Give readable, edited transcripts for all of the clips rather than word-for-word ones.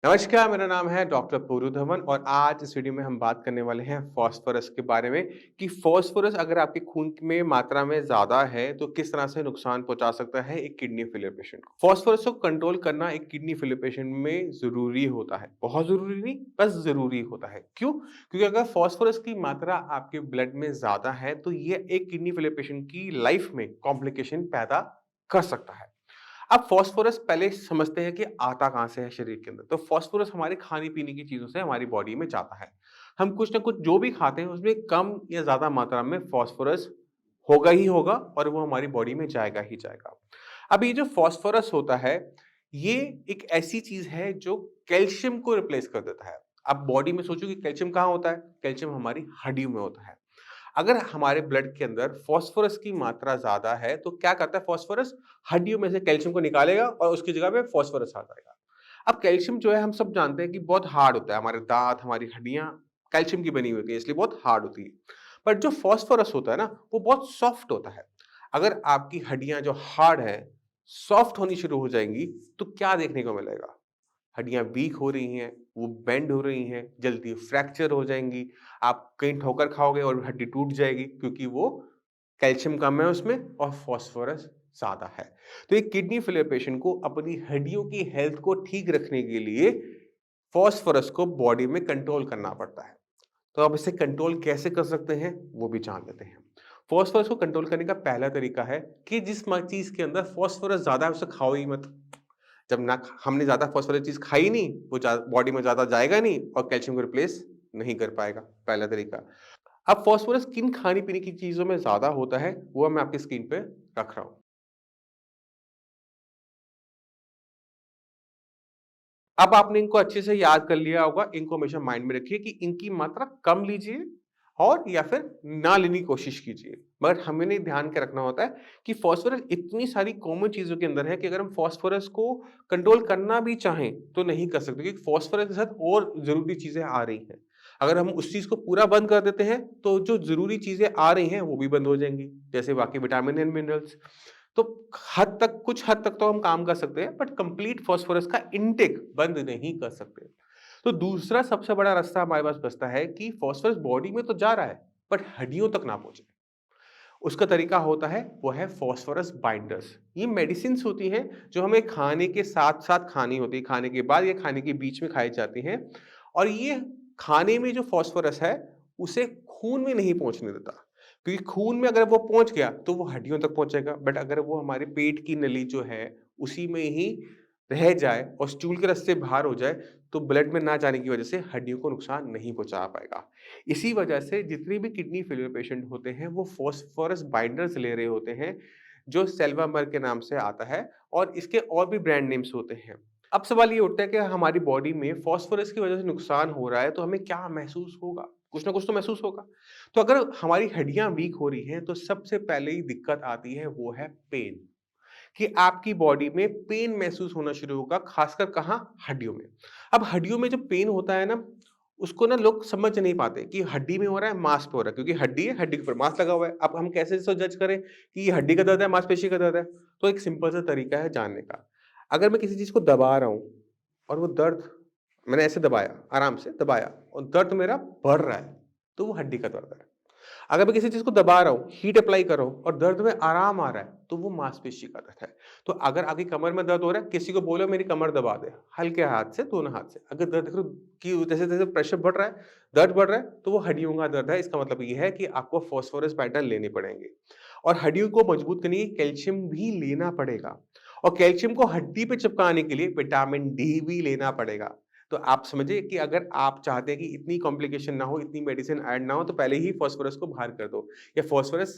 नमस्कार, मेरा नाम है डॉक्टर पूरू धवन और आज इस वीडियो में हम बात करने वाले हैं फास्फोरस के बारे में कि फास्फोरस अगर आपके खून में मात्रा में ज़्यादा है, तो किस तरह से नुकसान पहुँचा सकता है एक किडनी फेलियर पेशेंट को। फास्फोरस को कंट्रोल करना एक किडनी फेलियर पेशेंट में ज़रूरी होता है। बहुत ज़रूरी नहीं, बस ज़रूरी होता है। क्यों? क्योंकि अगर फास्फोरस की मात्रा आपके ब्लड में ज़्यादा है, तो ये एक किडनी फेलियर पेशेंट की लाइफ में कॉम्प्लिकेशन पैदा कर सकता है। अब फास्फोरस पहले समझते हैं कि आता कहाँ से है शरीर के अंदर। तो फास्फोरस हमारे खाने-पीने की चीज़ों से हमारी बॉडी में जाता है। हम कुछ न कुछ जो भी खाते हैं उसमें कम या ज़्यादा मात्रा में फास्फोरस होगा ही होगा और वो हमारी बॉडी में जाएगा ही जाएगा। अब ये जो फास्फोरस होता है, ये एक ऐसी चीज़ है जो कैल्शियम को रिप्लेस कर देता है। अब बॉडी में सोचो कि कैल्शियम कहाँ होता है? कैल्शियम हमारी हड्डियों में होता है। अगर हमारे ब्लड के अंदर फास्फोरस की मात्रा ज़्यादा है, तो क्या करता है फास्फोरस? हड्डियों में से कैल्शियम को निकालेगा और उसकी जगह पे फास्फोरस आ जाएगा। अब कैल्शियम जो है हम सब जानते हैं कि बहुत हार्ड होता है, हमारे दाँत, हमारी हड्डियाँ कैल्शियम की बनी हुई होती है इसलिए बहुत हार्ड होती है। बट जो फास्फोरस होता है ना, वो बहुत सॉफ्ट होता है। अगर आपकी हड्डियाँ जो हार्ड हैं, सॉफ्ट होनी शुरू हो जाएँगी, तो क्या देखने को मिलेगा? हड्डियाँ वीक हो रही हैं, वो बेंड हो रही हैं, जल्दी फ्रैक्चर हो जाएँगी, आप कहीं ठोकर खाओगे और हड्डी टूट जाएगी क्योंकि वो कैल्शियम कम है उसमें और फास्फोरस ज़्यादा है। तो एक किडनी फेलियर पेशेंट को अपनी हड्डियों की हेल्थ को ठीक रखने के लिए फास्फोरस को बॉडी में कंट्रोल करना पड़ता है। तो आप इसे कंट्रोल कैसे कर सकते हैं, वो भी जान लेते हैं। फास्फोरस को कंट्रोल करने का पहला तरीका है कि जिस चीज़ के अंदर फास्फोरस ज़्यादा है, उसे खाओ ही मत। जब ना हमने ज़्यादा फास्फोरस चीज़ खाई नहीं, वो बॉडी में ज़्यादा जाएगा नहीं और कैल्शियम को रिप्लेस नहीं कर पाएगा, पहला तरीका। अब फास्फोरस किन खाने-पीने की चीज़ों में ज़्यादा होता है, वो मैं आपकी स्क्रीन पे रख रहा हूँ। अब आपने इनको अच्छे से याद कर लिया होगा, इनको हमेशा माइंड में रखिए कि इनकी मात्रा कम लीजिए और या फिर ना लेने की कोशिश कीजिए। मगर हमें नहीं ध्यान के रखना होता है कि फास्फोरस इतनी सारी कॉमन चीज़ों के अंदर है कि अगर हम फास्फोरस को कंट्रोल करना भी चाहें, तो नहीं कर सकते क्योंकि फास्फोरस के साथ और ज़रूरी चीज़ें आ रही हैं। अगर हम उस चीज़ को पूरा बंद कर देते हैं, तो जो ज़रूरी चीज़ें आ रही हैं, वो भी बंद हो जाएँगी, जैसे बाकी विटामिन एंड मिनरल्स। तो कुछ हद तक तो हम काम कर सकते हैं बट कंप्लीट फास्फोरस का इनटेक बंद नहीं कर सकते। तो दूसरा सबसे बड़ा रास्ता हमारे पास बचता है कि फास्फोरस बॉडी में तो जा रहा है बट हड्डियों तक ना पहुंचे। उसका तरीका होता है वो है फास्फोरस बाइंडर्स। ये मेडिसिन्स होती हैं जो हमें खाने के साथ साथ खानी होती है, खाने के बाद या खाने के बीच में खाई जाती हैं। और ये खाने में जो फास्फोरस है उसे खून में नहीं पहुंचने देता, क्योंकि खून में अगर वो पहुंच गया तो वो हड्डियों तक पहुंचेगा। बट अगर वो हमारे पेट की नली जो है उसी में ही रह जाए और स्टूल के रास्ते बाहर हो जाए, तो ब्लड में ना जाने की वजह से हड्डियों को नुकसान नहीं पहुंचा पाएगा। इसी वजह से जितने भी किडनी फेलियर पेशेंट होते हैं वो फास्फोरस बाइंडर्स ले रहे होते हैं, जो सेल्वामर के नाम से आता है और इसके और भी ब्रांड नेम्स होते हैं। अब सवाल ये उठता है कि हमारी बॉडी में फास्फोरस की वजह से नुकसान हो रहा है तो हमें क्या महसूस होगा? कुछ ना कुछ तो महसूस होगा। तो अगर हमारी हड्डियाँ वीक हो रही हैं तो सबसे पहले ही दिक्कत आती है वो है पेन। कि आपकी बॉडी में पेन महसूस होना शुरू होगा, खासकर कहाँ? हड्डियों में। अब हड्डियों में जब पेन होता है ना, उसको ना लोग समझ नहीं पाते कि हड्डी में हो रहा है, मांस पे हो रहा है, क्योंकि हड्डी है, हड्डी के ऊपर मांस लगा हुआ है। अब हम कैसे इसको जज करें कि ये हड्डी का दर्द है, मांसपेशी का दर्द है? तो एक सिंपल सा तरीका है जानने का। अगर मैं किसी चीज़ को दबा रहा हूँ और वो दर्द मैंने ऐसे दबाया, आराम से दबाया और दर्द मेरा बढ़ रहा है, तो वो हड्डी का दर्द है। अगर मैं किसी चीज़ को दबा रहा हूँ, हीट अप्लाई कर रहा हूँ और दर्द में आराम आ रहा है, तो वो मांसपेशी का दर्द है। तो अगर आपकी कमर में दर्द हो रहा है, किसी को बोलो मेरी कमर दबा दे, हल्के हाथ से, दोनों हाथ से। अगर दर्द देख रहे हो कि जैसे-जैसे प्रेशर बढ़ रहा है, दर्द बढ़ रहा है, तो वो हड्डियों का दर्द है। इसका मतलब ये है कि आपको फास्फोरस बाइंडर लेने पड़ेंगे और हड्डियों को मजबूत करने के लिए कैल्शियम भी लेना पड़ेगा और कैल्शियम को हड्डी पे चिपकाने के लिए विटामिन डी भी लेना पड़ेगा। तो आप समझिए कि अगर आप चाहते हैं कि इतनी कॉम्प्लिकेशन ना हो, इतनी मेडिसिन ऐड ना हो, तो पहले ही फास्फोरस को बाहर कर दो या फास्फोरस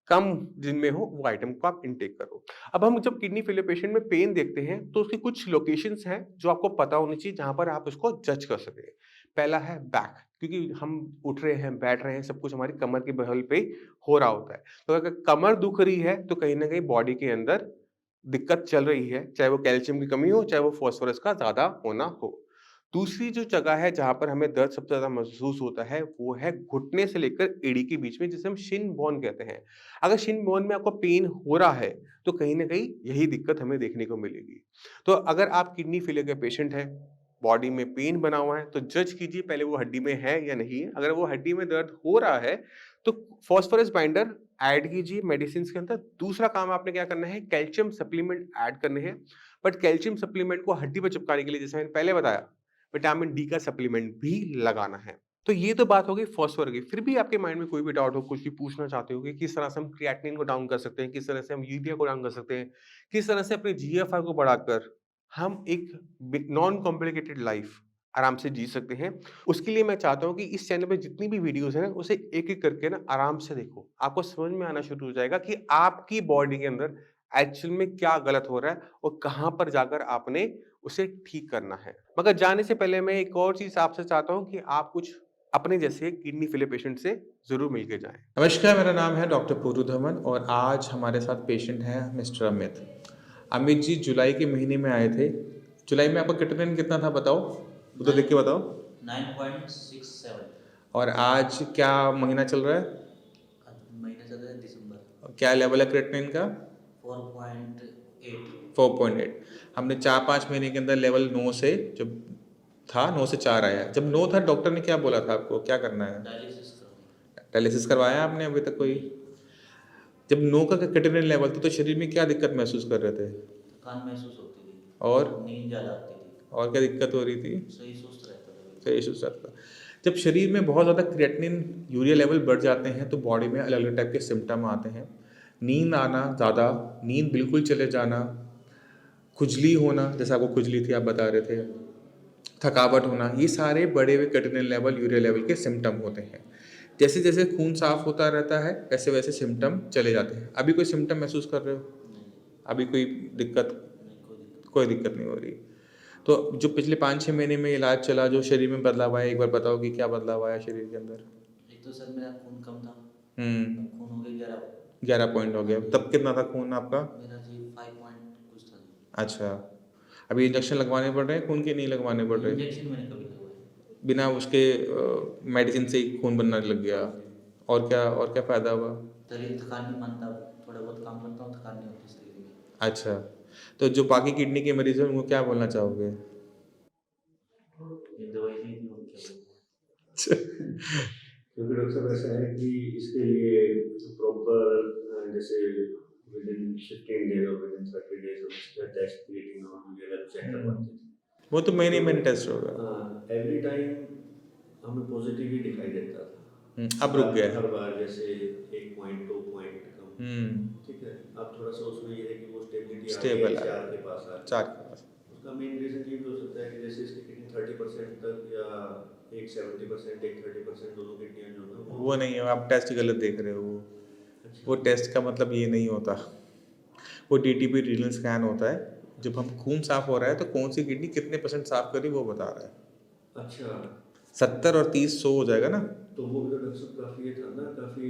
कम जिनमें हो वो आइटम को आप इनटेक करो। अब हम जब किडनी फेलियर पेशेंट में पेन देखते हैं तो उसकी कुछ लोकेशंस हैं जो आपको पता होनी चाहिए जहाँ पर आप उसको जज कर सकें। पहला है बैक, क्योंकि हम उठ रहे हैं, बैठ रहे हैं, सब कुछ हमारी कमर के बल पे हो रहा होता है। तो अगर कमर दुख रही है तो कहीं न कहीं बॉडी के अंदर दिक्कत चल रही है, चाहे वो कैल्शियम की कमी हो, चाहे वो फास्फोरस का ज़्यादा होना हो। दूसरी जो जगह है जहाँ पर हमें दर्द सबसे ज़्यादा महसूस होता है, वो है घुटने से लेकर एड़ी के बीच में, जिसे हम शिन बोन कहते हैं। अगर शिन बोन में आपको पेन हो रहा है, तो कहीं न कहीं यही दिक्कत हमें देखने को मिलेगी। तो अगर आप किडनी फेलियर के पेशेंट हैं, बॉडी में पेन बना हुआ है, तो जज कीजिए पहले वो हड्डी में है या नहीं है। अगर वो हड्डी में दर्द हो रहा है, तो फास्फोरस बाइंडर ऐड कीजिए मेडिसिन के अंदर। दूसरा काम आपने क्या करना है, कैल्शियम सप्लीमेंट ऐड करने हैं। बट कैल्शियम सप्लीमेंट को हड्डी पर चिपकाने के लिए, जैसे मैंने पहले बताया, विटामिन डी का सप्लीमेंट भी लगाना है। तो ये तो बात हो गई फॉस्फोरस की। फिर भी आपके माइंड में कोई भी डाउट हो, कुछ भी पूछना चाहते हो कि किस तरह से हम क्रिएटिनिन को डाउन कर सकते हैं, किस तरह से हम यूरिया को डाउन कर सकते हैं, किस तरह से अपने जीएफआर को बढ़ाकर हम एक नॉन कॉम्प्लिकेटेड लाइफ आराम से जी सकते हैं। उसके लिए मैं चाहता हूँ कि इस चैनल पे जितनी भी वीडियोस हैं ना, उसे एक-एक करके ना आराम से देखो। आपको समझ में आना शुरू हो जाएगा कि आपकी बॉडी के अंदर एक्चुअल में क्या गलत हो रहा है और कहाँ पर जाकर आपने उसे ठीक करना है। मगर जाने से पहले मैं एक और चीज़ आपसे चाहता हूँ कि आप कुछ अपने जैसे किडनी फेलियर पेशेंट से ज़रूर मिल के जाएँ। नमस्कार, मेरा नाम है डॉक्टर पूरू धवन और आज हमारे साथ पेशेंट हैं मिस्टर अमित। अमित जी जुलाई के महीने में आए थे। जुलाई में आपका क्रिएटिनिन कितना था बताओ? वो तो देख के बताओ। 9.67। और आज क्या महीना चल रहा है? महीना चल रहा है दिसंबर। क्या लेवल है क्रिएटिनिन का? 4.8। 4.8। हमने 4-5 महीने के अंदर लेवल 9 से जब था 9 से 4 आया। जब 9 था डॉक्टर ने क्या बोला था आपको, क्या करना है? डायलिसिस करवाया आपने अभी तक कोई? जब 9 का क्रिएटिनिन लेवल था तो शरीर में क्या दिक्कत महसूस कर रहे थे? थकान महसूस होती थी और नींद ज़्यादा आती थी। और क्या दिक्कत हो रही थी? सही सुस्त रहता था। सही सुस्त रहता था। जब शरीर में बहुत ज़्यादा क्रिएटिनिन यूरिया लेवल बढ़ जाते हैं तो बॉडी में अलग अलग टाइप के सिम्टम आते हैं। नींद आना ज़्यादा, नींद बिल्कुल चले जाना, खुजली होना, जैसे आपको खुजली थी आप बता रहे थे, थकावट होना, ये सारे बढ़े हुए क्रिएटिनिन लेवल यूरिया लेवल के सिम्टम होते हैं। जैसे जैसे खून साफ होता रहता है वैसे वैसे सिम्टम चले जाते हैं। अभी कोई सिम्टम महसूस कर रहे हो? नहीं, अभी कोई दिक्कत? नहीं, कोई दिक्कत नहीं हो रही। तो जो पिछले 5-6 महीने में इलाज चला, जो शरीर में बदलाव आया, एक बार बताओ कि क्या बदलाव आया शरीर के अंदर? एक तो सर मेरा खून कम था। हम्म, खून हो गया 11। 11 पॉइंट हो गया। तब कितना था खून आपका? मेरा जी 5 पॉइंट कुछ था जी। अच्छा, अभी इंजेक्शन लगवाने पड़ रहे हैं खून के, नहीं लगवाने पड़ रहे? इंजेक्शन मैंने कभी लगवाया। बिना उसके मेडिसिन से ही खून बनने लग गया? और क्या फ़ायदा हुआ? शरीर थकान नहीं मानता। थोड़ा बहुत काम करता हूँ, थकान नहीं होती शरीर में। अच्छा, तो जो बाकी किडनी के मरीज हैं उनको क्या बोलना चाहोगे? ये दवाई दी थी और क्या बोलूं। क्योंकि डॉक्टर साहब ऐसा है कि इसके लिए प्रॉपर जैसे विदिन 15 डेज और विदिन 30 डेज हम इसका टेस्ट क्रिएटिनिन और यूरिया लेवल चेक करवाते थे। वो तो महीने टेस्ट होगा। हाँ, एवरी टाइम हमें पॉजिटिव ही दिखाई देता था। अब रुक गया है। हर बार जैसे 1 पॉइंट 2 पॉइंट कम, ठीक है। अब थोड़ा सा उसमें ये है कि वो स्टेबिलिटी स्टेबल है, 4 के पास आ 4 के पास। उसका मेन रीज़न ये भी हो सकता है कि जैसे इसकी किडनी 30% तक या एक 70% एक 30% दोनों किडनियाँ जो है वो नहीं है, आप टेस्ट गलत देख रहे हो। वो टेस्ट का मतलब ये नहीं होता। वो डीटीपी रीनल स्कैन होता है। जब हम खून साफ हो रहा है तो कौन सी किडनी कितने % साफ करी वो बता रहा है। अच्छा, 70 और 30 100 हो जाएगा ना। तो वो भी तो डॉक्टर साहब काफ़ी ये था ना, काफ़ी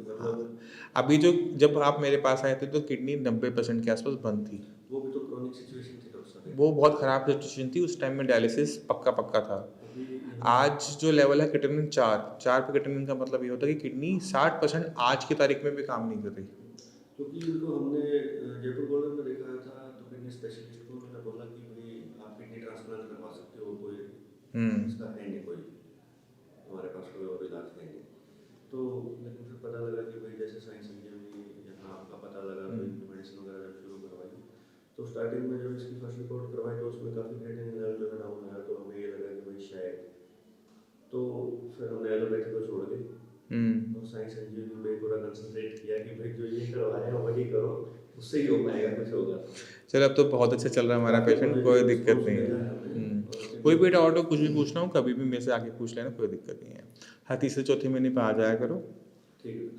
मतलब अभी जो जब आप मेरे पास आए थे तो किडनी 90% के आसपास बंद थी। वो भी तो क्रॉनिक सिचुएशन थी डॉक्टर साहब। वो बहुत ख़राब सिचुएशन थी, उस टाइम में डायलिसिस पक्का था। आज जो लेवल है क्रिएटिनिन 4 पे क्रिएटिनिन का मतलब ये होता है कि किडनी 60% आज की तारीख में भी काम नहीं कर रही। क्योंकि इनको हमने जयपुर गोल्डन में दिखाया था तो किडनी स्पेशलिस्ट को मैंने बोला कि भाई आप किडनी ट्रांसप्लांट करवा सकते हो, कोई इसका है नहीं, कोई हमारे पास कोई और इलाज है नहीं। तो लेकिन फिर पता लगा कि भाई जैसे साइंस संजीवनी यहाँ आपका पता लगा तो इनकी मेडिसिन वगैरह जब शुरू करवाई तो स्टार्टिंग में जब इसकी फर्स्ट रिपोर्ट करवाई तो उसमें काफ़ी क्रिएटिनिन लेवल जो है डाउन आया। तो हमें ये लगा कि भाई शायद, तो फिर हमने एलोपैथी को छोड़ के तो साइंस संजीवनी में थोड़ा कंसंट्रेट किया कि भाई जो ये करवाया वही करो, उससे ही हो पाएगा, कुछ होगा। चलो अब तो बहुत अच्छा चल रहा है हमारा पेशेंट, कोई दिक्कत नहीं है। कोई भी डाउट हो, कुछ भी पूछना हो कभी भी मेरे से आके पूछ लेना, कोई दिक्कत नहीं है। हर तीसरे चौथे महीने पे आ जाया करो,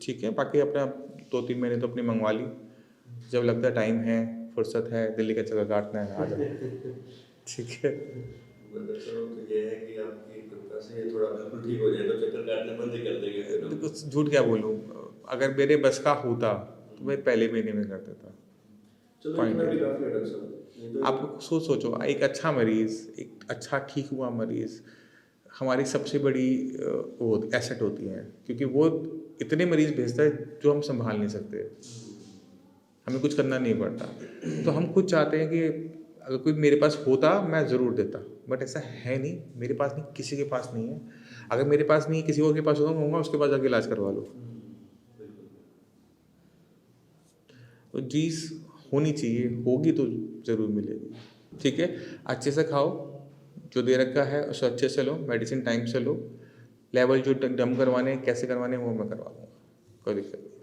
ठीक है। बाकी अपना 2-3 महीने तो अपनी मंगवा ली, जब लगता है टाइम है, फुर्सत है, दिल्ली का चक्कर काटना है, आ जाओ, ठीक है। तो ये है कि आपकी कृपा से थोड़ा बिल्कुल ठीक हो जाए तो चक्कर काटने बंद ही कर देंगे फिर हम। देखो झूठ क्या बोलूँ, अगर मेरे बस का होता तो मैं पहले महीने में कर देता। चलो इतना भी काफी है डॉक्टर साहब। आप सोचो, एक अच्छा मरीज, एक अच्छा ठीक हुआ मरीज हमारी सबसे बड़ी वो एसेट होती है, क्योंकि वो इतने मरीज भेजता है जो हम संभाल नहीं सकते, हमें कुछ करना नहीं पड़ता। तो हम खुद चाहते हैं कि अगर कोई मेरे पास होता मैं ज़रूर देता, बट ऐसा है नहीं, मेरे पास नहीं, किसी के पास नहीं है। अगर मेरे पास नहीं है, किसी और के पास होगा, मैं कहूँगा उसके पास जाके इलाज करवा लो। बिल्कुल। तो चीज़ होनी चाहिए, होगी तो ज़रूर मिलेगी। ठीक है, अच्छे से खाओ, जो दे रखा है उसे अच्छे से लो, मेडिसिन टाइम से लो, लेवल जो डम करवाने हैं, कैसे करवाने हैं वो मैं करवा दूँगा, कोई दिक्कत नहीं।